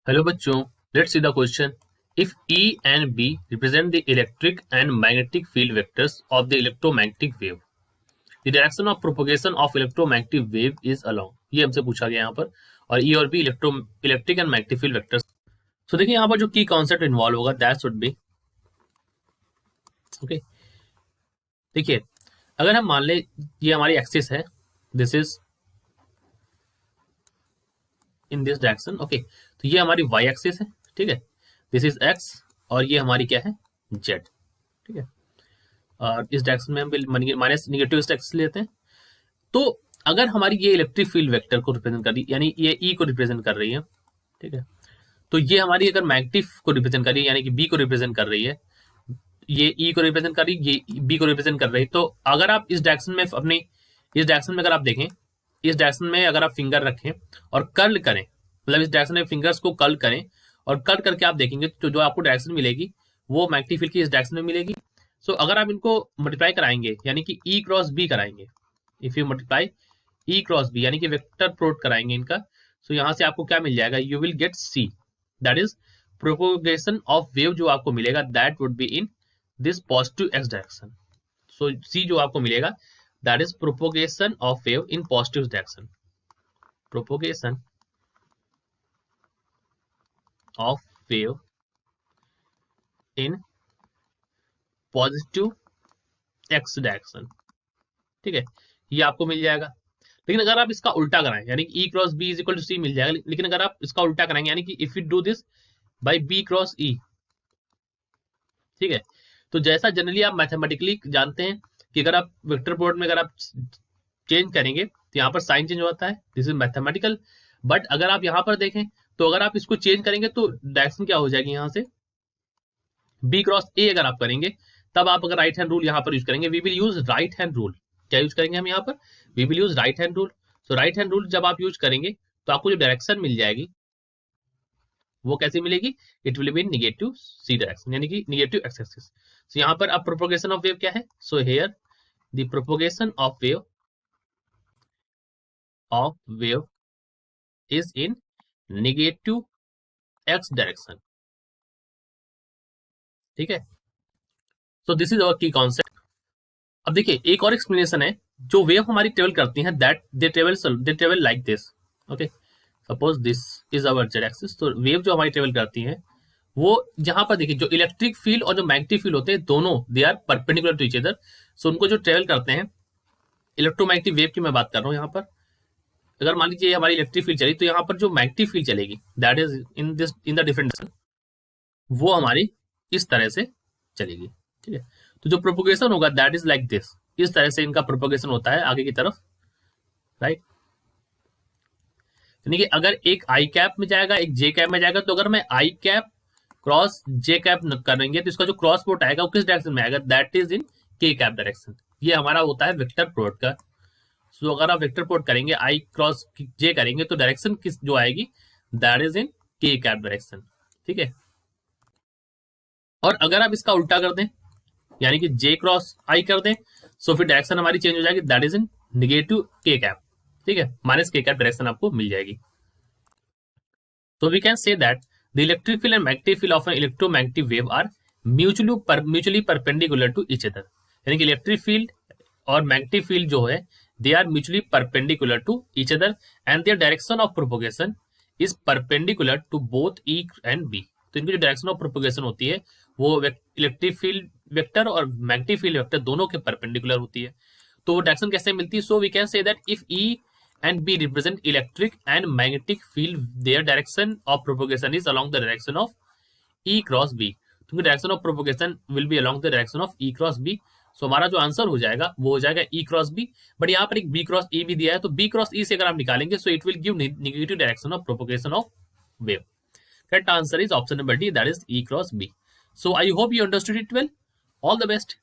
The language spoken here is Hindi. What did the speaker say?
Hello बच्चों, let's see the question. If E and B represent the electric and magnetic field vectors of the electromagnetic wave, the direction of propagation of electromagnetic wave is along. ये हमसे पूछा गया यहाँ पर, और E और B electric and magnetic field vectors. So देखिए यहाँ पर जो की कॉन्सेप्ट इन्वॉल्व होगा दैट शुड बी ओके. देखिए अगर हम मान ले ये हमारी एक्सिस है, this is in this direction okay. तो ये हमारी वाई एक्सिस है, ठीक है. दिस इज एक्स और ये हमारी क्या है, जेड, ठीक है. और इस डायरेक्शन में हम माइनस निगेटिव एक्सिस लेते हैं. तो अगर हमारी ये इलेक्ट्रिक फील्ड वेक्टर को रिप्रेजेंट कर रही है, यानी ये ई को रिप्रेजेंट कर रही है, ठीक है. तो ये हमारी अगर मैग्नेटिक को रिप्रेजेंट कर रही है, यानी कि बी को रिप्रेजेंट कर रही है, ये ई को रिप्रेजेंट कर रही है, ये बी को रिप्रेजेंट कर रही है. तो अगर आप इस डायरेक्शन में अपनी इस डायरेक्शन में अगर आप देखें, इस डायरेक्शन में अगर आप फिंगर रखें और कर्ल करें, मतलब इस डायरेक्शन में फिंगर्स को कर्ल करें और कट करके आप देखेंगे तो जो आपको डायरेक्शन मिलेगी वो मैग्नेटिक फील्ड की इस डायरेक्शन में मिलेगी. सो अगर आप इनको मल्टीप्लाई कराएंगे, यानी कि ई क्रॉस बी कराएंगे, if you multiply E cross B यानी कि वेक्टर प्रोडक्ट कराएंगे इनका, सो यहाँ से आपको क्या मिल जाएगा, you will get c, that is propagation of wave. जो आपको मिलेगा that would be in this positive x direction. So c जो आपको मिलेगा that is propagation of wave in positive direction. Propagation of wave in positive x direction, ठीक है. ये आपको मिल जाएगा. लेकिन अगर आप इसका उल्टा कराएं, यानी कि E cross B is equal to C मिल जाएगा. लेकिन अगर आप इसका उल्टा कराएंगे, यानी कि if you do this by B cross E, ठीक है. तो जैसा जनरली आप मैथमेटिकली जानते हैं कि अगर आप वेक्टर प्रोडक्ट में अगर आप चेंज करेंगे तो यहाँ पर साइन चेंज होता है, दिस इज मैथमेटिकल. बट अगर आप यहाँ पर देखें तो अगर आप इसको चेंज करेंगे तो डायरेक्शन क्या हो जाएगी, यहाँ से बी क्रॉस ए अगर आप करेंगे तब आप अगर राइट हैंड रूल यहाँ पर यूज करेंगे, we will use right hand rule. क्या यूज करेंगे हम यहाँ पर, we will use right hand rule. So right hand rule जब आप यूज करेंगे तो आपको जो डायरेक्शन मिल जाएगी वो कैसे मिलेगी, it will be negative C direction, यानी कि निगेटिव एक्स एक्सिस. सो यहाँ पर अब प्रोपोगेशन ऑफ वेव क्या है, so here the propagation of wave is in negative x direction, ठीक है. सो दिस इज अवर की कॉन्सेप्ट. अब देखिए एक और एक्सप्लेनेशन है, जो वेव हमारी ट्रेवल करती हैं that they travel like this okay. Suppose this is our Z axis. तो वेव जो हमारी ट्रेवल करती हैं वो जहां पर देखिए जो इलेक्ट्रिक फील्ड और जो मैग्नेटिक फील्ड होते हैं दोनों they are perpendicular to each other. So उनको जो ट्रेवल करते हैं, इलेक्ट्रोमैग्नेटिक वेव की मैं बात कर रहा हूँ यहाँ पर. अगर मान लीजिए हमारी इलेक्ट्रिक फील्ड चली तो यहाँ पर जो मैग्नेटिक फील्ड चलेगी that is in the different direction, वो हमारी इस तरह से चलेगी, ठीक है. तो जो प्रोपोगेशन होगा दैट इज लाइक दिस, इस तरह से इनका प्रोपोगेशन होता है आगे की तरफ, राइट. यानी कि अगर एक आई कैप में जाएगा एक जे कैप में जाएगा, तो अगर मैं आई कैप क्रॉस जे कैप करेंगे तो इसका जो क्रॉस पोर्ट आएगा वो किस डायरेक्शन में आएगा, दैट इज इन के कैप डायरेक्शन. ये हमारा होता है वेक्टर प्रोडक्ट का. सो अगर आप वेक्टर प्रोडक्ट करेंगे आई क्रॉस जे करेंगे तो डायरेक्शन किस जो आएगी दैट इज इन के कैप डायरेक्शन, ठीक है. और अगर आप इसका उल्टा कर दें, यानी कि जे क्रॉस आई कर दें, सो फिर डायरेक्शन हमारी चेंज हो जाएगी, दैट इज इन निगेटिव के कैप, ठीक है. माइनस के कैप डायरेक्शन आपको मिल जाएगी. तो we can say that the electric field and magnetic field of an electromagnetic wave are mutually perpendicular to each other. यानी कि इलेक्ट्रिक फील्ड और मैग्नेटिक फील्ड जो है they are mutually perpendicular to each other and their direction of propagation is perpendicular to both E and B. तो इनकी जो डायरेक्शन ऑफ प्रोपोगेशन होती है वो इलेक्ट्रिक फील्ड वेक्टर और मैग्नेटिक फील्ड वेक्टर दोनों के परपेंडिकुलर होती है. तो वो डायरेक्शन कैसे मिलती है, so we can say that if E and B represent electric and magnetic field, their direction of propagation is along the direction of E cross B. क्योंकि direction of propagation will be along the direction of E cross B. So हमारा जो आंसर हो जाएगा वो हो जाएगा E cross B. बट यहाँ पर एक B cross E भी दिया है, तो B cross E से अगर आप निकालेंगे so it will give negative direction of propagation of wave. Correct answer is option number D, that is E cross B. So I hope you understood it well. All the best.